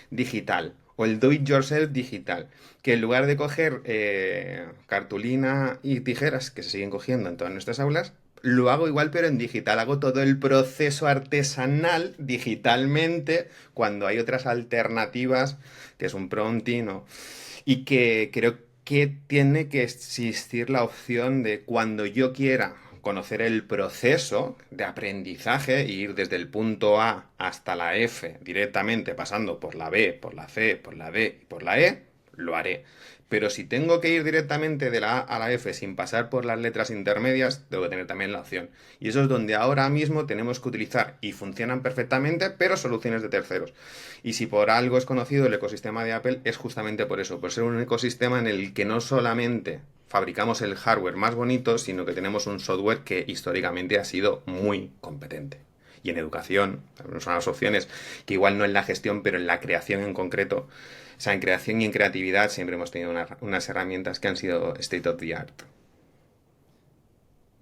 digital o el do it yourself digital. Que en lugar de coger cartulina y tijeras que se siguen cogiendo en todas nuestras aulas, lo hago igual pero en digital. Hago todo el proceso artesanal digitalmente cuando hay otras alternativas, que es un prompting y que creo que tiene que existir la opción de cuando yo quiera conocer el proceso de aprendizaje e ir desde el punto A hasta la F directamente, pasando por la B, por la C, por la D y por la E, lo haré. Pero si tengo que ir directamente de la A a la F sin pasar por las letras intermedias, tengo que tener también la opción. Y eso es donde ahora mismo tenemos que utilizar, y funcionan perfectamente, pero soluciones de terceros. Y si por algo es conocido el ecosistema de Apple, es justamente por eso, por ser un ecosistema en el que no solamente fabricamos el hardware más bonito, sino que tenemos un software que históricamente ha sido muy competente. Y en educación, son las opciones que igual no en la gestión, pero en la creación en concreto. O sea, en creación y en creatividad siempre hemos tenido unas herramientas que han sido state of the art.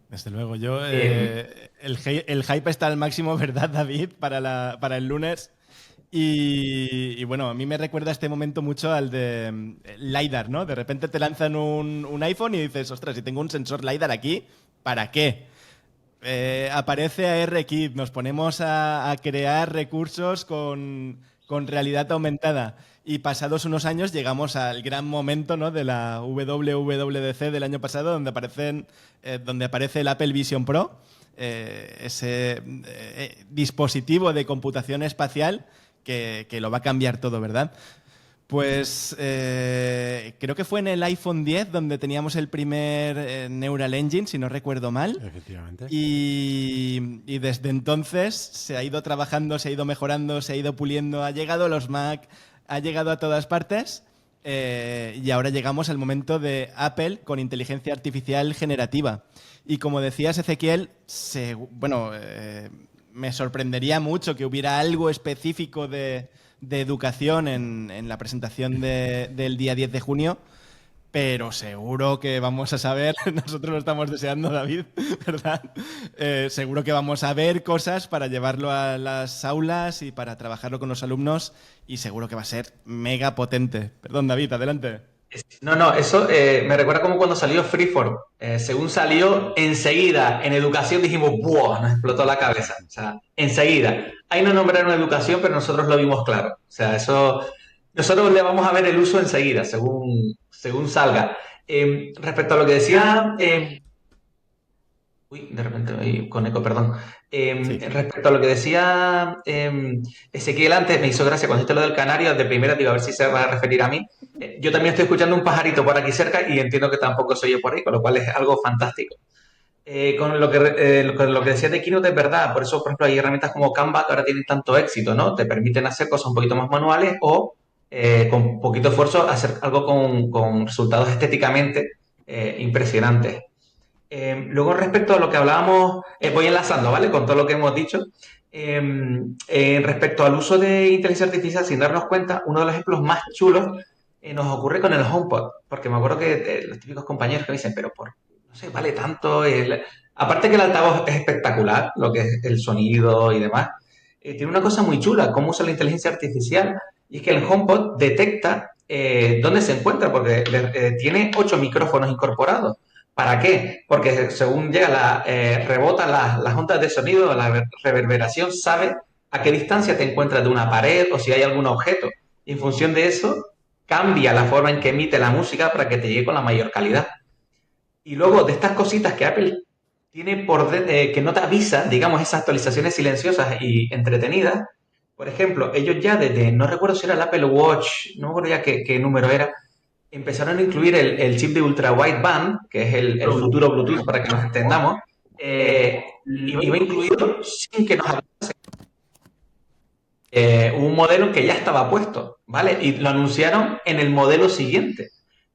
Desde luego, yo Eh, el hype está al máximo, ¿verdad, David? Para el lunes. Y bueno, a mí me recuerda este momento mucho al de LiDAR, ¿no? De repente te lanzan un iPhone y dices, ostras, si tengo un sensor LiDAR aquí, ¿para qué? Aparece ARKit, nos ponemos a crear recursos con realidad aumentada. Y pasados unos años llegamos al gran momento, ¿no? De la WWDC del año pasado, donde aparece el Apple Vision Pro, ese dispositivo de computación espacial que lo va a cambiar todo, ¿verdad? Pues creo que fue en el iPhone 10 donde teníamos el primer Neural Engine, si no recuerdo mal. Efectivamente. Y desde entonces se ha ido trabajando, se ha ido mejorando, se ha ido puliendo, ha llegado a los Mac, ha llegado a todas partes y ahora llegamos al momento de Apple con inteligencia artificial generativa. Y como decías, Ezequiel, me sorprendería mucho que hubiera algo específico de educación en la presentación del día 10 de junio, pero seguro que vamos a saber, nosotros lo estamos deseando, David, ¿verdad? Seguro que vamos a ver cosas para llevarlo a las aulas y para trabajarlo con los alumnos y seguro que va a ser mega potente. Perdón, David, adelante. No, eso me recuerda como cuando salió Freeform. Según salió, enseguida en educación dijimos, ¡buah! Nos explotó la cabeza. O sea, enseguida. Ahí no nombraron educación, pero nosotros lo vimos claro. O sea, eso, nosotros le vamos a ver el uso enseguida, según salga. Respecto a lo que decía Uy, de repente ahí con eco, perdón. Sí. Respecto a lo que decía Ezequiel antes, me hizo gracia cuando dijiste lo del canario, de primera digo, a ver si se va a referir a mí. Yo también estoy escuchando un pajarito por aquí cerca y entiendo que tampoco se oye por ahí, con lo cual es algo fantástico. Con lo que decías de Keynote es verdad, por eso, por ejemplo, hay herramientas como Canva que ahora tienen tanto éxito, ¿no? Te permiten hacer cosas un poquito más manuales o con poquito esfuerzo hacer algo con resultados estéticamente impresionantes. Luego, respecto a lo que hablábamos, voy enlazando, ¿vale? Con todo lo que hemos dicho. Respecto al uso de inteligencia artificial, sin darnos cuenta, uno de los ejemplos más chulos nos ocurre con el HomePod, porque me acuerdo que los típicos compañeros que me dicen, pero no sé, vale tanto. Aparte que el altavoz es espectacular, lo que es el sonido y demás, tiene una cosa muy chula, cómo usa la inteligencia artificial, y es que el HomePod detecta dónde se encuentra, porque tiene 8 micrófonos incorporados. ¿Para qué? Porque según llega rebota las ondas de sonido, la reverberación, sabe a qué distancia te encuentras de una pared o si hay algún objeto. Y en función de eso, cambia la forma en que emite la música para que te llegue con la mayor calidad. Y luego de estas cositas que Apple tiene que no te avisa, digamos, esas actualizaciones silenciosas y entretenidas. Por ejemplo, ellos ya desde, no recuerdo si era el Apple Watch, no me acuerdo ya qué número era, empezaron a incluir el chip de ultra wideband, que es el futuro Bluetooth para que nos entendamos, iba incluido sin que nos un modelo que ya estaba puesto, ¿vale? Y lo anunciaron en el modelo siguiente,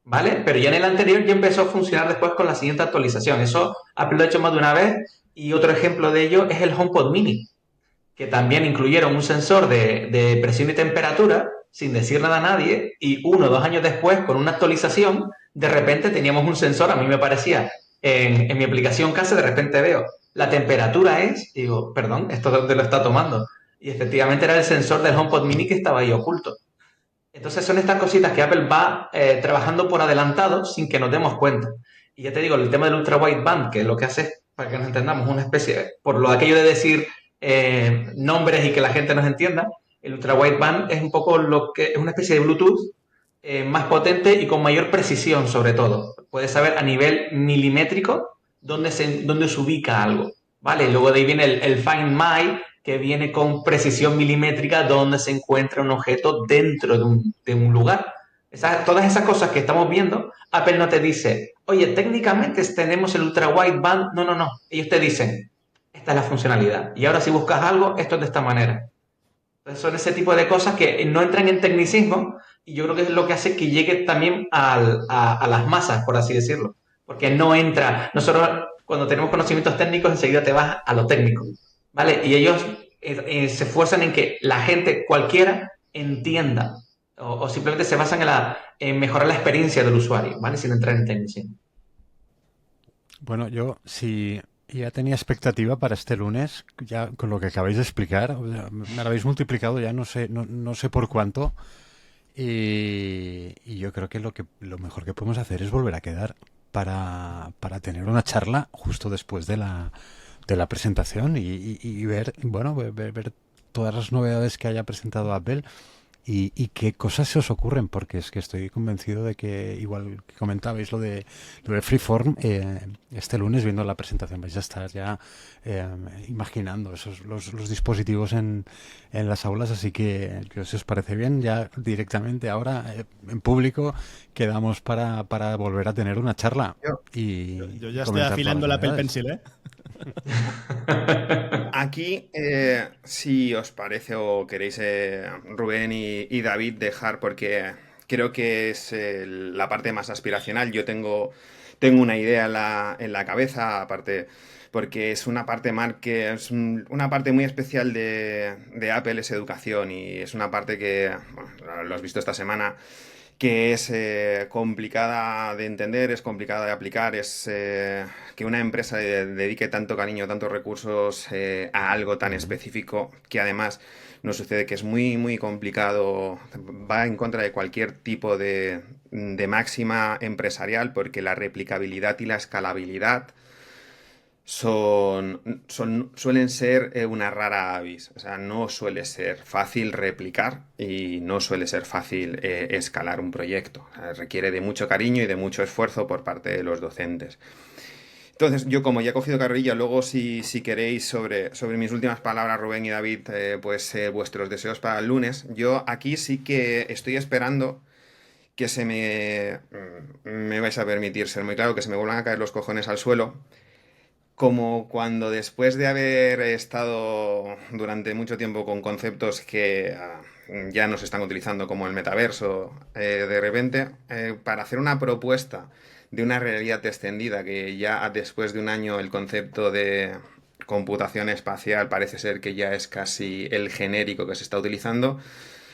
¿vale? Pero ya en el anterior ya empezó a funcionar después con la siguiente actualización. Eso Apple lo ha hecho más de una vez y otro ejemplo de ello es el HomePod Mini, que también incluyeron un sensor de presión y temperatura sin decir nada a nadie y 1 o 2 años después, con una actualización, de repente teníamos un sensor, a mí me parecía, en mi aplicación casa, de repente veo, la temperatura es, y digo, perdón, ¿esto de dónde lo está tomando? Y efectivamente era el sensor del HomePod Mini que estaba ahí oculto. Entonces son estas cositas que Apple va trabajando por adelantado sin que nos demos cuenta. Y ya te digo, el tema del ultra wideband, que lo que hace es, para que nos entendamos, una especie, por lo aquello de decir nombres y que la gente nos entienda, el ultra wideband es un poco lo que es una especie de Bluetooth más potente y con mayor precisión sobre todo. Puedes saber a nivel milimétrico dónde se ubica algo. ¿Vale? Luego de ahí viene el Find My, que viene con precisión milimétrica donde se encuentra un objeto dentro de un lugar. Todas esas cosas que estamos viendo, Apple no te dice, oye, técnicamente tenemos el ultra wideband. No, no, no. Ellos te dicen, esta es la funcionalidad. Y ahora si buscas algo, esto es de esta manera. Entonces son ese tipo de cosas que no entran en tecnicismo y yo creo que es lo que hace que llegue también a las masas, por así decirlo. Porque no entra, nosotros cuando tenemos conocimientos técnicos enseguida te vas a lo técnico, ¿vale? Y ellos se esfuerzan en que la gente cualquiera entienda o simplemente se basan en mejorar la experiencia del usuario, ¿vale? Sin entrar en tecnicismo. Bueno, yo sí ya tenía expectativa para este lunes, ya con lo que acabáis de explicar, o sea, me lo habéis multiplicado ya no sé por cuánto, y yo creo que lo mejor que podemos hacer es volver a quedar para tener una charla justo después de la presentación y ver, bueno, ver todas las novedades que haya presentado Apple. Y qué cosas se os ocurren? Porque es que estoy convencido de que, igual que comentabais lo de Freeform, este lunes viendo la presentación vais a estar ya imaginando los dispositivos en las aulas, así que si os parece bien, ya directamente ahora en público quedamos para volver a tener una charla Yo- y Yo ya estoy comentar todas afilando las la Apple novedades. Pencil, ¿eh? Aquí, si os parece o queréis, Rubén y David, dejar, porque creo que es la parte más aspiracional. Tengo una idea en la cabeza, aparte, porque es una parte una parte muy especial de Apple, es educación, y es una parte que, bueno, lo has visto esta semana, que es complicada de entender, es complicada de aplicar, es que una empresa dedique tanto cariño, tantos recursos a algo tan Ujú. específico, que además nos sucede que es muy, muy complicado, va en contra de cualquier tipo de máxima empresarial, porque la replicabilidad y la escalabilidad suelen ser una rara avis. O sea, no suele ser fácil replicar y no suele ser fácil escalar un proyecto. O sea, requiere de mucho cariño y de mucho esfuerzo por parte de los docentes. Entonces, yo como ya he cogido carrerilla, luego si queréis sobre mis últimas palabras, Rubén y David, vuestros deseos para el lunes, yo aquí sí que estoy esperando que me vais a permitir ser muy claro, que se me vuelvan a caer los cojones al suelo, como cuando después de haber estado durante mucho tiempo con conceptos que ya no se están utilizando como el metaverso, de repente, para hacer una propuesta de una realidad extendida, que ya después de un año el concepto de computación espacial parece ser que ya es casi el genérico que se está utilizando.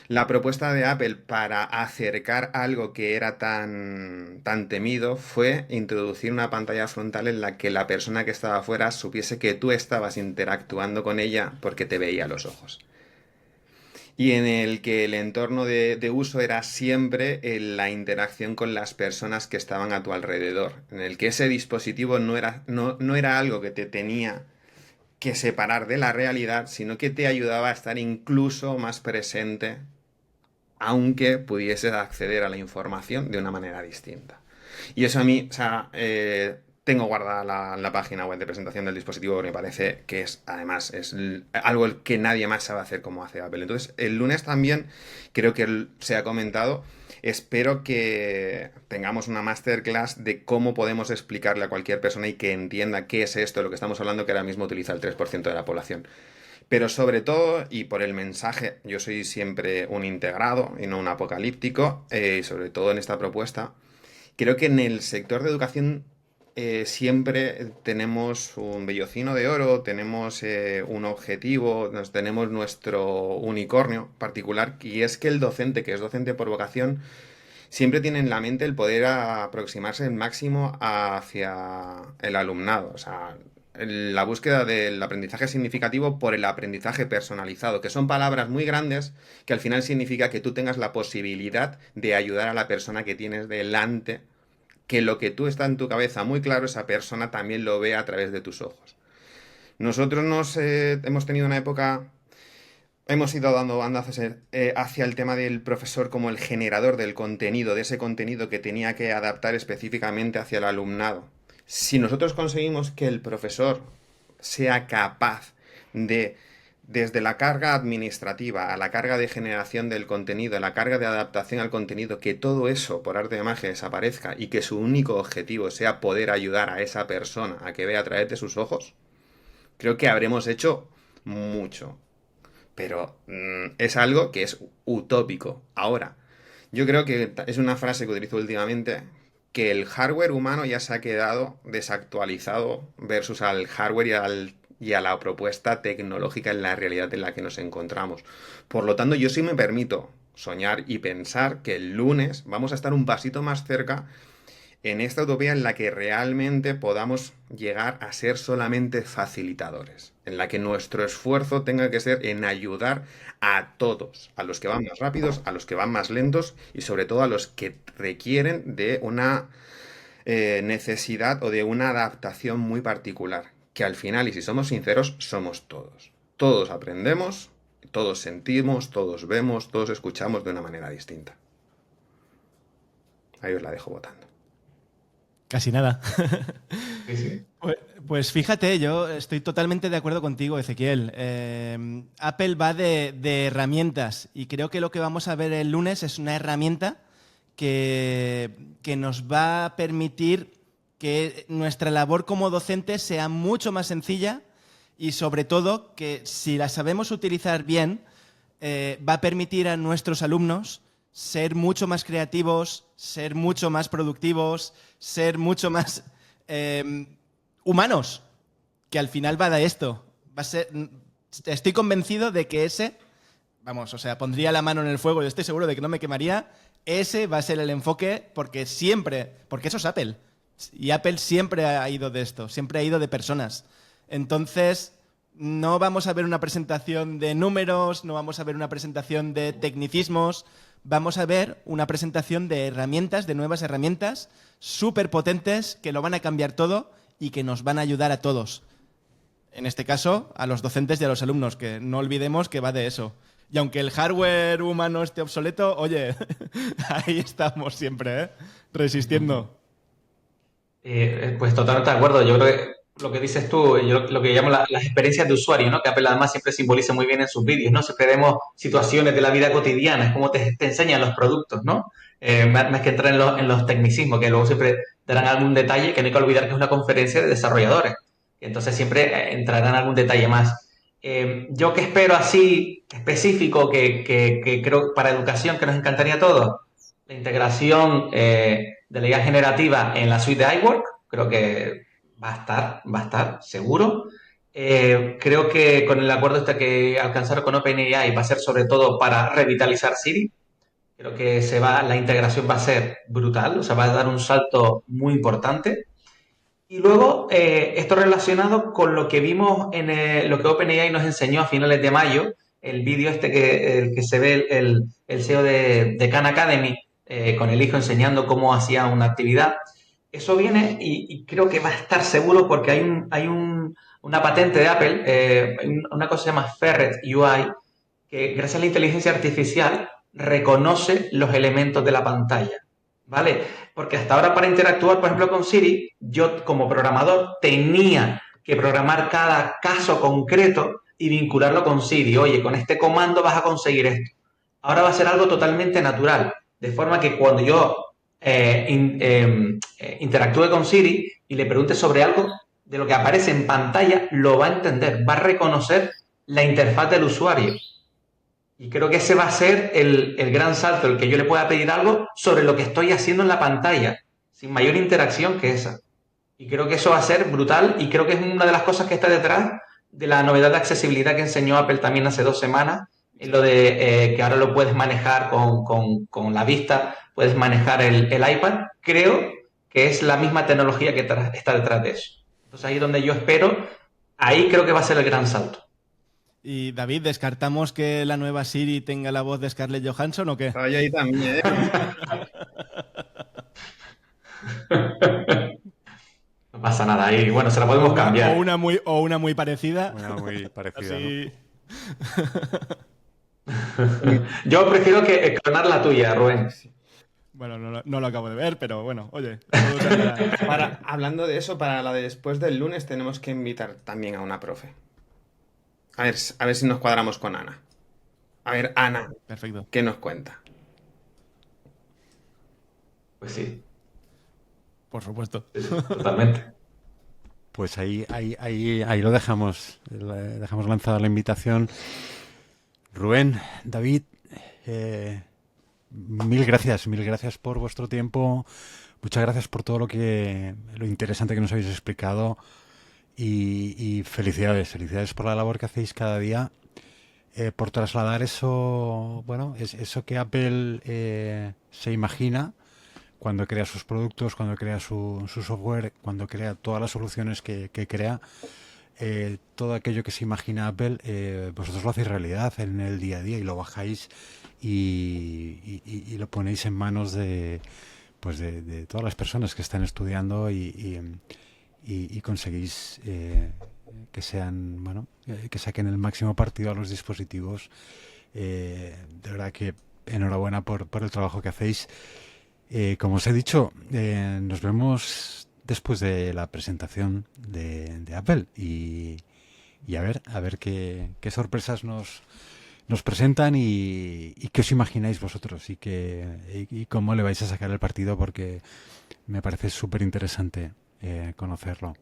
La propuesta de Apple para acercar algo que era tan temido fue introducir una pantalla frontal en la que la persona que estaba afuera supiese que tú estabas interactuando con ella porque te veía a los ojos. Y en el que el entorno de uso era siempre la interacción con las personas que estaban a tu alrededor. En el que ese dispositivo no era algo que te tenía que separar de la realidad, sino que te ayudaba a estar incluso más presente, aunque pudieses acceder a la información de una manera distinta. Y eso a mí, o sea, tengo guardada la página web de presentación del dispositivo, porque me parece que además es algo que nadie más sabe hacer como hace Apple. Entonces, el lunes también, creo que se ha comentado, espero que tengamos una masterclass de cómo podemos explicarle a cualquier persona y que entienda qué es esto de lo que estamos hablando, que ahora mismo utiliza el 3% de la población. Pero sobre todo, y por el mensaje, yo soy siempre un integrado y no un apocalíptico, y sobre todo en esta propuesta, creo que en el sector de educación siempre tenemos un vellocino de oro, tenemos un objetivo, tenemos nuestro unicornio particular, y es que el docente, que es docente por vocación, siempre tiene en la mente el poder aproximarse al máximo hacia el alumnado. O sea, la búsqueda del aprendizaje significativo por el aprendizaje personalizado, que son palabras muy grandes que al final significa que tú tengas la posibilidad de ayudar a la persona que tienes delante, que lo que tú está en tu cabeza muy claro, esa persona también lo ve a través de tus ojos. Nosotros hemos tenido una época, hemos ido dando bandazos hacia el tema del profesor como el generador del contenido, de ese contenido que tenía que adaptar específicamente hacia el alumnado. Si nosotros conseguimos que el profesor sea capaz de, desde la carga administrativa a la carga de generación del contenido, a la carga de adaptación al contenido, que todo eso por arte de magia desaparezca y que su único objetivo sea poder ayudar a esa persona a que vea a través de sus ojos, creo que habremos hecho mucho. Pero es algo que es utópico. Ahora, yo creo que es una frase que utilizo últimamente, que el hardware humano ya se ha quedado desactualizado versus al hardware y a la propuesta tecnológica en la realidad en la que nos encontramos. Por lo tanto, yo sí me permito soñar y pensar que el lunes vamos a estar un pasito más cerca en esta utopía en la que realmente podamos llegar a ser solamente facilitadores, en la que nuestro esfuerzo tenga que ser en ayudar a todos, a los que van más rápidos, a los que van más lentos y sobre todo a los que requieren de una necesidad o de una adaptación muy particular, que al final, y si somos sinceros, somos todos. Todos aprendemos, todos sentimos, todos vemos, todos escuchamos de una manera distinta. Ahí os la dejo votando. Casi nada. Sí, sí. Pues fíjate, yo estoy totalmente de acuerdo contigo, Ezequiel. Apple va de herramientas y creo que lo que vamos a ver el lunes es una herramienta que nos va a permitir que nuestra labor como docentes sea mucho más sencilla y sobre todo que si la sabemos utilizar bien, va a permitir a nuestros alumnos ser mucho más creativos, ser mucho más productivos, ser mucho más humanos, que al final va de esto. Va a ser, estoy convencido de que vamos, o sea, pondría la mano en el fuego y estoy seguro de que no me quemaría. Ese va a ser el enfoque porque eso es Apple. Y Apple siempre ha ido de esto, siempre ha ido de personas. Entonces, no vamos a ver una presentación de números, no vamos a ver una presentación de tecnicismos, vamos a ver una presentación de herramientas, de nuevas herramientas súper potentes que lo van a cambiar todo y que nos van a ayudar a todos. En este caso, a los docentes y a los alumnos, que no olvidemos que va de eso. Y aunque el hardware humano esté obsoleto, oye, ahí estamos siempre, resistiendo. Pues totalmente de acuerdo. Yo creo que lo que dices tú, yo lo que llamo las experiencias de usuario, ¿no? Que Apple además siempre simboliza muy bien en sus vídeos, ¿no? Siempre vemos situaciones de la vida cotidiana, es como te enseñan los productos, ¿no? Más que entrar en los tecnicismos, que luego siempre darán algún detalle, que no hay que olvidar que es una conferencia de desarrolladores. Entonces siempre entrarán algún detalle más. Yo que espero así específico, que creo para educación, que nos encantaría a todos, la integración de la IA generativa en la suite de iWork, creo que va a estar seguro. Creo que con el acuerdo este que alcanzaron con OpenAI va a ser sobre todo para revitalizar Siri. Creo que la integración va a ser brutal, o sea, va a dar un salto muy importante. Y luego, esto relacionado con lo que vimos lo que OpenAI nos enseñó a finales de mayo, el vídeo este el que se ve el CEO de Khan Academy con el hijo enseñando cómo hacía una actividad. Eso viene y creo que va a estar seguro porque hay una patente de Apple, una cosa que se llama Ferret UI, que gracias a la inteligencia artificial reconoce los elementos de la pantalla. ¿Vale? Porque hasta ahora para interactuar, por ejemplo, con Siri, yo como programador tenía que programar cada caso concreto y vincularlo con Siri. Oye, con este comando vas a conseguir esto. Ahora va a ser algo totalmente natural, de forma que cuando yo interactúe con Siri y le pregunte sobre algo de lo que aparece en pantalla, lo va a entender, va a reconocer la interfaz del usuario. Y creo que ese va a ser el gran salto, el que yo le pueda pedir algo sobre lo que estoy haciendo en la pantalla, sin mayor interacción que esa. Y creo que eso va a ser brutal y creo que es una de las cosas que está detrás de la novedad de accesibilidad que enseñó Apple también hace 2 semanas, en lo de que ahora lo puedes manejar con la vista, puedes manejar el iPad. Creo que es la misma tecnología que está detrás de eso. Entonces ahí es donde yo espero, ahí creo que va a ser el gran salto. Y David, ¿descartamos que la nueva Siri tenga la voz de Scarlett Johansson o qué? Estaba yo ahí también, ¿eh? No pasa nada ahí. Bueno, se la podemos cambiar. O una muy parecida. Una muy parecida, Así... Yo prefiero que clonar la tuya, Rubén. Bueno, no lo acabo de ver, pero bueno, oye. Hablando de eso, para la de después del lunes tenemos que invitar también a una profe. A ver si nos cuadramos con Ana. A ver, Ana, Perfecto. ¿qué nos cuenta? Pues sí, Por supuesto. totalmente. Pues ahí lo dejamos. Dejamos lanzada la invitación. Rubén, David, mil gracias por vuestro tiempo. Muchas gracias por todo lo interesante que nos habéis explicado. Y felicidades por la labor que hacéis cada día, por trasladar eso, bueno, eso que Apple se imagina cuando crea sus productos, cuando crea su software, cuando crea todas las soluciones que crea, todo aquello que se imagina Apple, vosotros lo hacéis realidad en el día a día y lo bajáis y lo ponéis en manos de todas las personas que están estudiando y conseguís que sean, bueno, que saquen el máximo partido a los dispositivos. De verdad que enhorabuena por el trabajo que hacéis. Como os he dicho, nos vemos después de la presentación de Apple y a ver qué sorpresas nos presentan y qué os imagináis vosotros y cómo le vais a sacar el partido, porque me parece súper interesante conocerlo.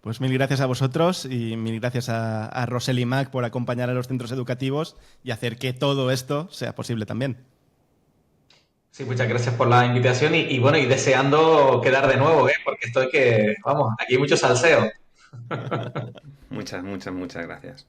Pues mil gracias a vosotros y mil gracias a Rosell y Mac por acompañar a los centros educativos y hacer que todo esto sea posible también. Sí, muchas gracias por la invitación y bueno, y deseando quedar de nuevo, porque vamos, aquí hay mucho salseo. Muchas gracias.